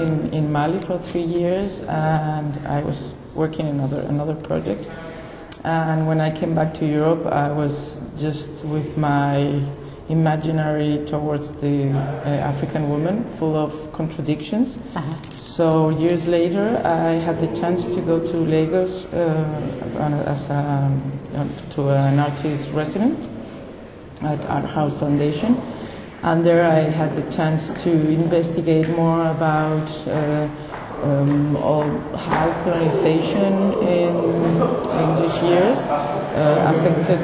in Mali for 3 years, and I was working in another project. And when I came back to Europe, I was just with my imaginary towards the African woman, full of contradictions. So years later, I had the chance to go to Lagos to an artist resident at Art House Foundation. And there I had the chance to investigate more about how colonization in English years affected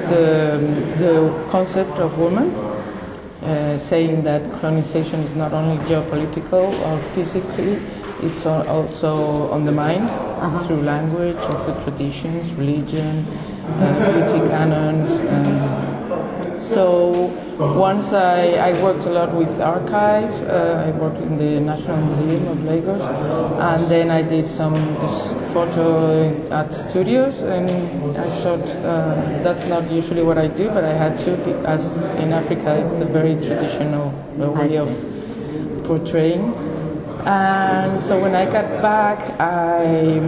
the concept of woman, saying that colonization is not only geopolitical or physically, it's also on the mind, through language or through traditions, religion, beauty canons. So once I worked a lot with archive, I worked in the National Museum of Lagos, and then I did some photo at studios, and I shot, that's not usually what I do, but I had to, as in Africa it's a very traditional way of portraying. And so when I got back, I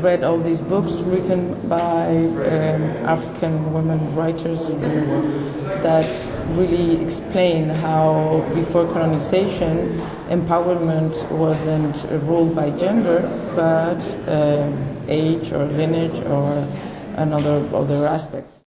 read all these books written by African women writers that really explain how before colonization, empowerment wasn't ruled by gender, but age or lineage or other aspects.